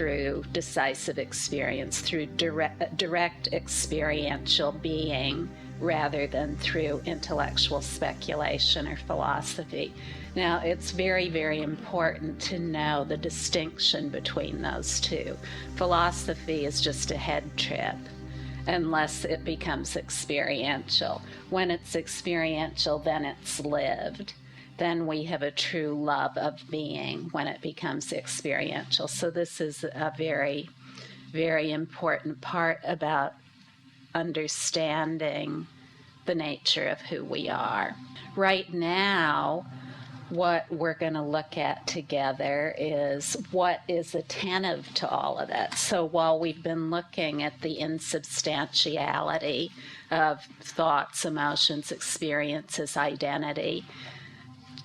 through decisive experience, through direct experiential being, rather than through intellectual speculation or philosophy. Now, it's very, very important to know the distinction between those two. Philosophy is just a head trip unless it becomes experiential. When it's experiential, then it's lived. Then we have a true love of being when it becomes experiential. So this is a very, very important part about understanding the nature of who we are. Right now, what we're going to look at together is what is attentive to all of that. So while we've been looking at the insubstantiality of thoughts, emotions, experiences, identity,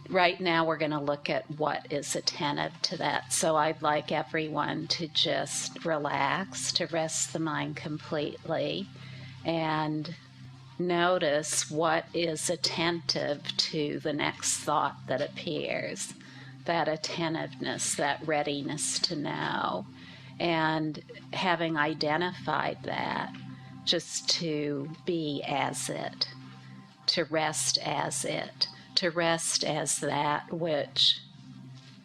right now we're going to look at what is attentive to that. So I'd like everyone to just relax, to rest the mind completely, and notice what is attentive to the next thought that appears, that attentiveness, that readiness to know. And having identified that, just to be as it, to rest as it, to rest as that which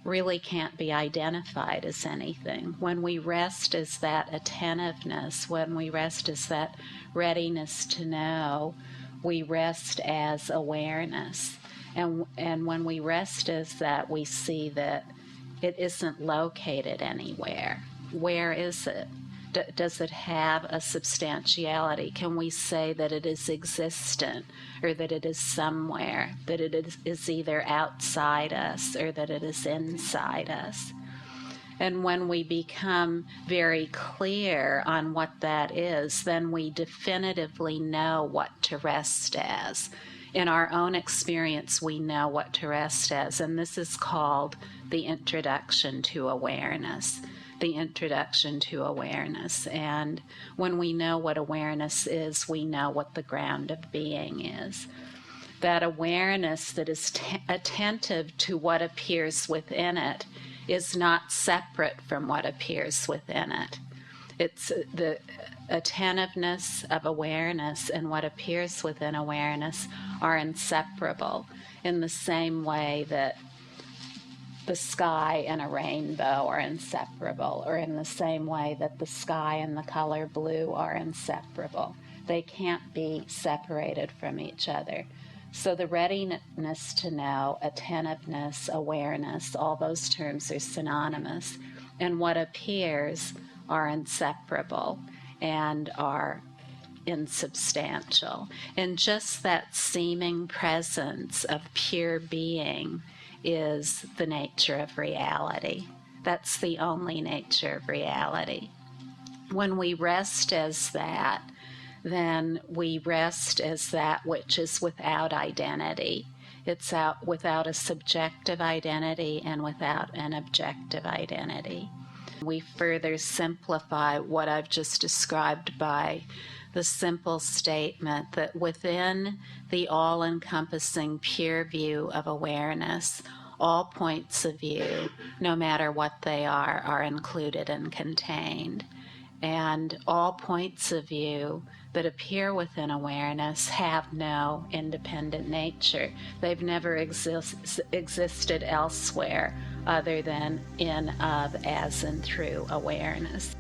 really can't be identified as anything. When we rest as that attentiveness, when we rest as that readiness to know, we rest as awareness. And when we rest as that, we see that it isn't located anywhere. Where is it? Does it have a substantiality? Can we say that it is existent, or that it is somewhere, that it is either outside us or that it is inside us? And when we become very clear on what that is, then we definitively know what to rest as. In our own experience, we know what to rest as, and this is called the introduction to awareness. The introduction to awareness. And when we know what awareness is, we know what the ground of being is. That awareness that is attentive to what appears within it is not separate from what appears within it. It's the attentiveness of awareness and what appears within awareness are inseparable, in the same way that the sky and a rainbow are inseparable, or in the same way that the sky and the color blue are inseparable. They can't be separated from each other. So the readiness to know, attentiveness, awareness, all those terms are synonymous, and what appears are inseparable and are insubstantial. And just that seeming presence of pure being is the nature of reality. That's the only nature of reality. When we rest as that, then we rest as that which is without identity. It's out without a subjective identity and without an objective identity. We further simplify what I've just described by the simple statement that within the all-encompassing pure view of awareness, all points of view, no matter what they are included and contained. And all points of view that appear within awareness have no independent nature. They've never existed elsewhere other than in, of, as, and through awareness.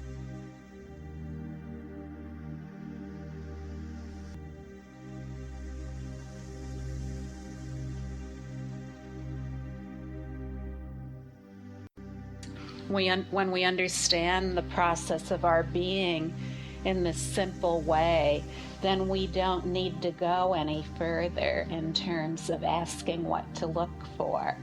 When we understand the process of our being in this simple way, then we don't need to go any further in terms of asking what to look for.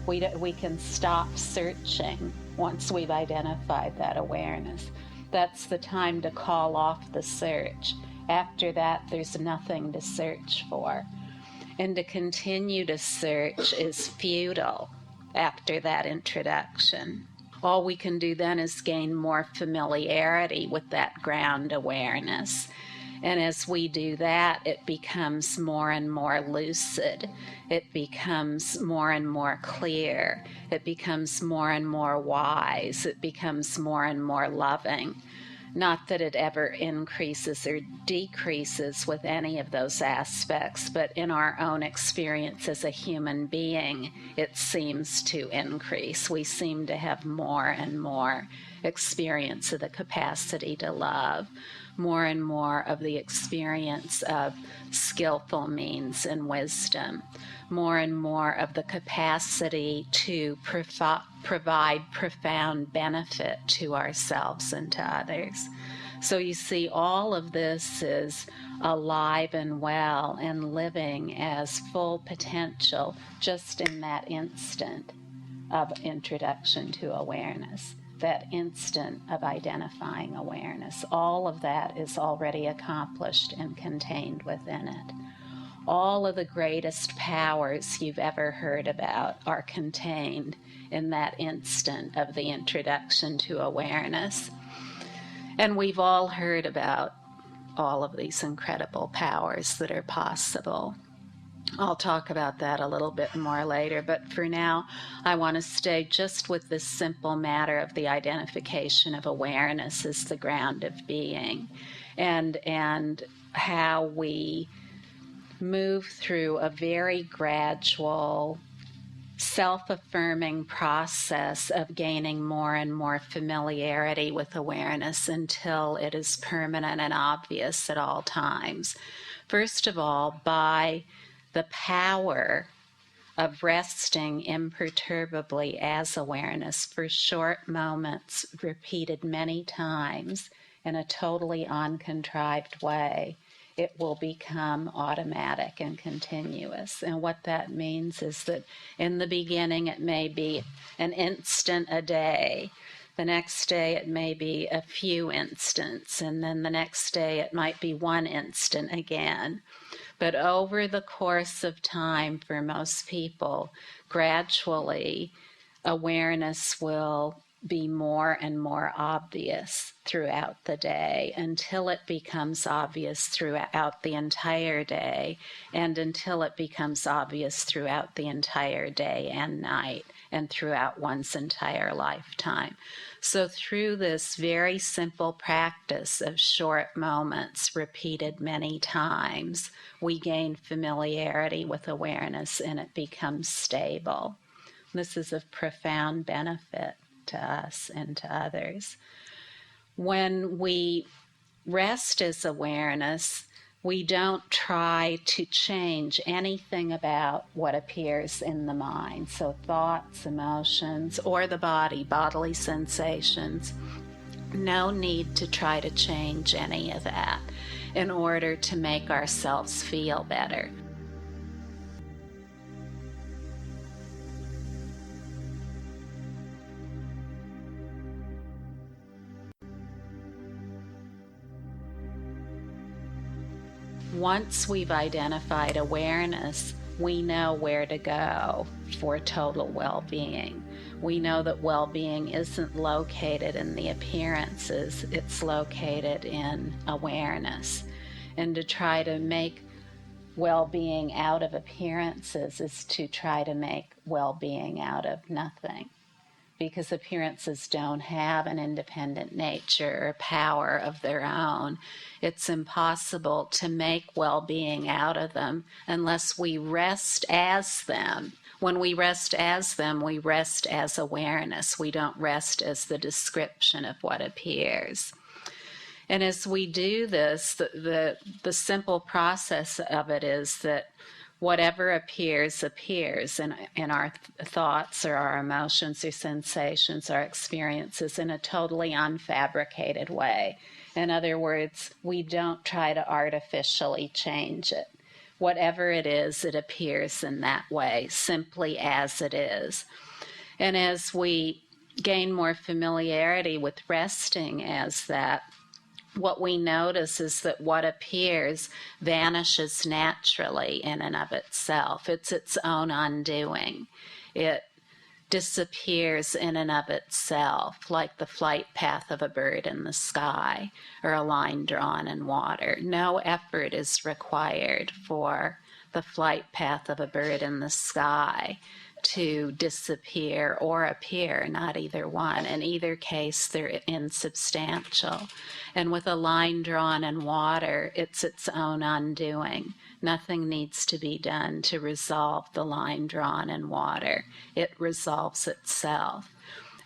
We can stop searching once we've identified that awareness. That's the time to call off the search. After that, there's nothing to search for. And to continue to search is futile after that introduction. All we can do then is gain more familiarity with that ground awareness. And as we do that, it becomes more and more lucid. It becomes more and more clear. It becomes more and more wise. It becomes more and more loving. Not that it ever increases or decreases with any of those aspects, but in our own experience as a human being, it seems to increase. We seem to have more and more experience of the capacity to love, more and more of the experience of skillful means and wisdom, more and more of the capacity to provide profound benefit to ourselves and to others. So you see, all of this is alive and well and living as full potential just in that instant of introduction to awareness, that instant of identifying awareness. All of that is already accomplished and contained within it. All of the greatest powers you've ever heard about are contained in that instant of the introduction to awareness. And we've all heard about all of these incredible powers that are possible. I'll talk about that a little bit more later, but for now, I want to stay just with this simple matter of the identification of awareness as the ground of being, and how we move through a very gradual, self-affirming process of gaining more and more familiarity with awareness until it is permanent and obvious at all times. First of all, by the power of resting imperturbably as awareness for short moments, repeated many times in a totally uncontrived way, it will become automatic and continuous. And what that means is that in the beginning it may be an instant a day. The next day it may be a few instants, and then the next day it might be one instant again. But over the course of time, for most people, gradually awareness will be more and more obvious throughout the day until it becomes obvious throughout the entire day, and until it becomes obvious throughout the entire day and night and throughout one's entire lifetime. So through this very simple practice of short moments repeated many times, we gain familiarity with awareness and it becomes stable. This is of profound benefit to us and to others. When we rest as awareness, we don't try to change anything about what appears in the mind. So thoughts, emotions, or the body, bodily sensations. No need to try to change any of that in order to make ourselves feel better. Once we've identified awareness, we know where to go for total well-being. We know that well-being isn't located in the appearances, it's located in awareness. And to try to make well-being out of appearances is to try to make well-being out of nothing, because appearances don't have an independent nature or power of their own. It's impossible to make well-being out of them unless we rest as them. When we rest as them, we rest as awareness. We don't rest as the description of what appears. And as we do this, the simple process of it is that whatever appears, appears in our thoughts or our emotions or sensations, our experiences, in a totally unfabricated way. In other words, we don't try to artificially change it. Whatever it is, it appears in that way, simply as it is. And as we gain more familiarity with resting as that, what we notice is that what appears vanishes naturally in and of itself. It's its own undoing. It disappears in and of itself, like the flight path of a bird in the sky or a line drawn in water. No effort is required for the flight path of a bird in the sky to disappear or appear, not either one. In either case, they're insubstantial. And with a line drawn in water, it's its own undoing. Nothing needs to be done to resolve the line drawn in water. It resolves itself.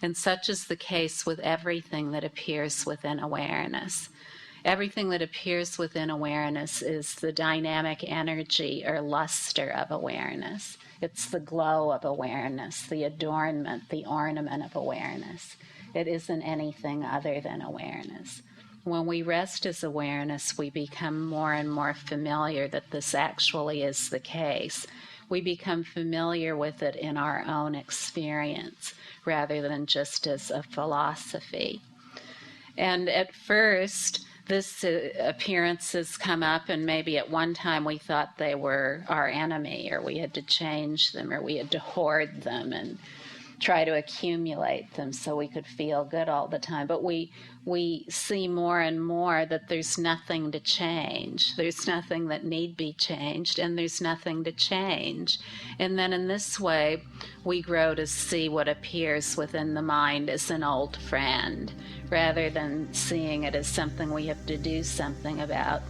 And such is the case with everything that appears within awareness. Everything that appears within awareness is the dynamic energy or luster of awareness. It's the glow of awareness, the adornment, the ornament of awareness. It isn't anything other than awareness. When we rest as awareness, we become more and more familiar that this actually is the case. We become familiar with it in our own experience rather than just as a philosophy. And at first, this appearances come up, and maybe at one time we thought they were our enemy, or we had to change them, or we had to hoard them and try to accumulate them so we could feel good all the time. But we see more and more that there's nothing to change. There's nothing that need be changed, and there's nothing to change. And then in this way, we grow to see what appears within the mind as an old friend, rather than seeing it as something we have to do something about.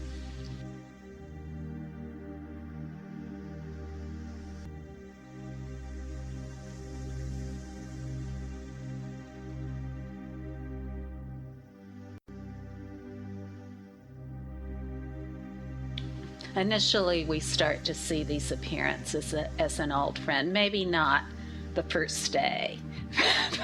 Initially, we start to see these appearances as an old friend. Maybe not the first day,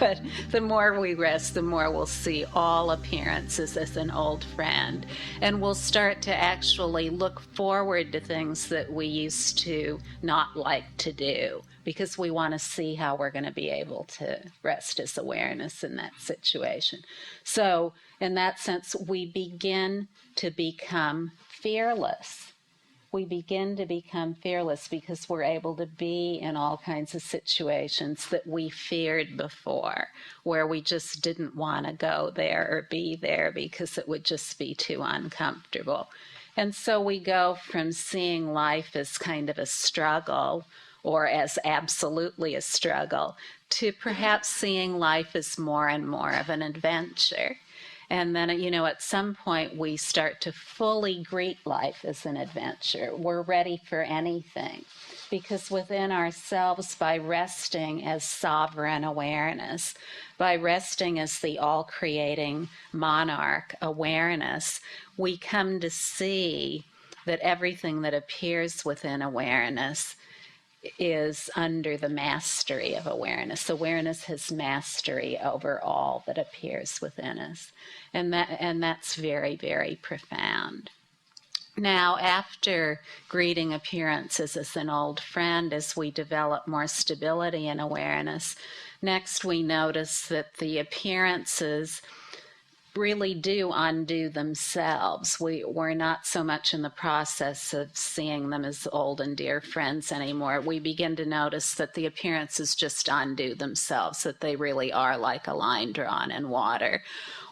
but the more we rest, the more we'll see all appearances as an old friend. And we'll start to actually look forward to things that we used to not like to do, because we want to see how we're going to be able to rest as awareness in that situation. So, in that sense, we begin to become fearless. We begin to become fearless because we're able to be in all kinds of situations that we feared before, where we just didn't want to go there or be there because it would just be too uncomfortable. And so we go from seeing life as kind of a struggle, or as absolutely a struggle, to perhaps seeing life as more and more of an adventure. And then, at some point we start to fully greet life as an adventure. We're ready for anything, because within ourselves, by resting as sovereign awareness, by resting as the all-creating monarch awareness, we come to see that everything that appears within awareness is under the mastery of awareness. Awareness has mastery over all that appears within us. And that's very, very profound. Now, after greeting appearances as an old friend, as we develop more stability in awareness, next we notice that the appearances really do undo themselves. We're not so much in the process of seeing them as old and dear friends anymore. We begin to notice that the appearances just undo themselves, that they really are like a line drawn in water,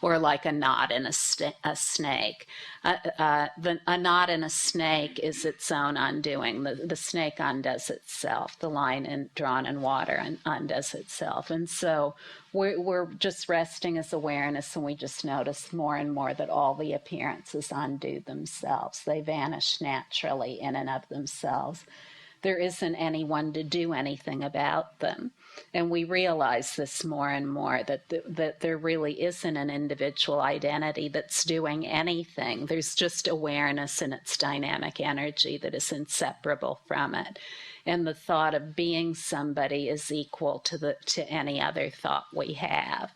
or like a knot in a snake. A knot in a snake is its own undoing. The snake undoes itself. The line drawn in water undoes itself. And so we're just resting as awareness, and we just notice more and more that all the appearances undo themselves. They vanish naturally in and of themselves. There isn't anyone to do anything about them. And we realize this more and more, that there really isn't an individual identity that's doing anything. There's just awareness and its dynamic energy that is inseparable from it. And the thought of being somebody is equal to any other thought we have.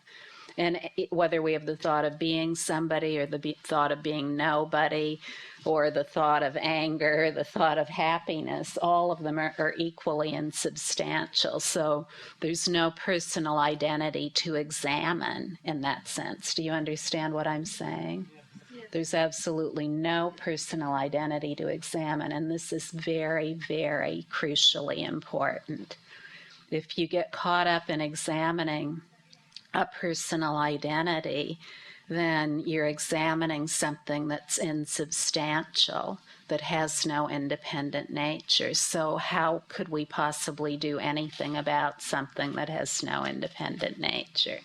And whether we have the thought of being somebody, or the thought of being nobody, or the thought of anger, the thought of happiness, all of them are equally insubstantial. So there's no personal identity to examine in that sense. Do you understand what I'm saying? Yes. There's absolutely no personal identity to examine, and this is very, very crucially important. If you get caught up in examining a personal identity, then you're examining something that's insubstantial, that has no independent nature. So how could we possibly do anything about something that has no independent nature?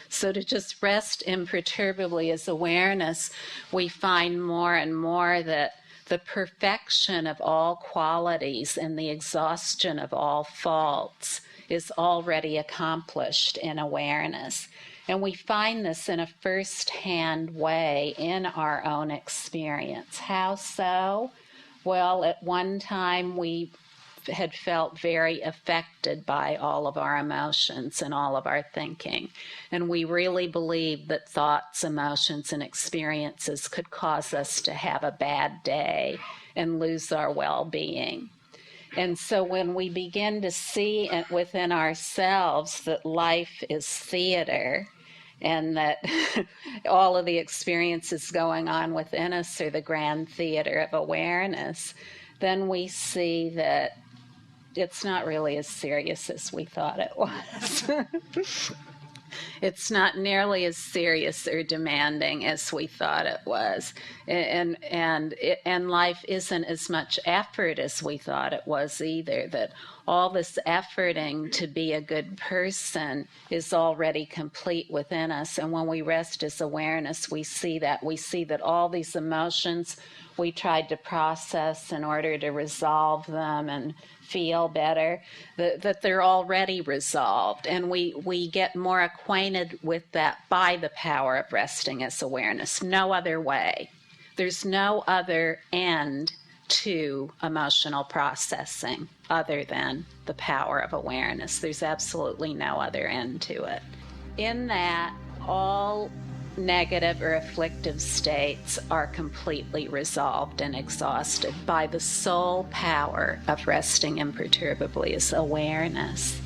So to just rest imperturbably as awareness, we find more and more that the perfection of all qualities and the exhaustion of all faults is already accomplished in awareness. And we find this in a first-hand way in our own experience. How so? Well, at one time we had felt very affected by all of our emotions and all of our thinking. And we really believed that thoughts, emotions, and experiences could cause us to have a bad day and lose our well-being. And so when we begin to see within ourselves that life is theater, and that all of the experiences going on within us are the grand theater of awareness, then we see that it's not really as serious as we thought it was. It's not nearly as serious or demanding as we thought it was. And life isn't as much effort as we thought it was either, that all this efforting to be a good person is already complete within us. And when we rest as awareness, we see that. We see that all these emotions we tried to process in order to resolve them and feel better, that they're already resolved. And we get more acquainted with that by the power of resting as awareness. No other way. There's no other end to emotional processing other than the power of awareness. There's absolutely no other end to it. In that, all negative or afflictive states are completely resolved and exhausted by the sole power of resting imperturbably as awareness.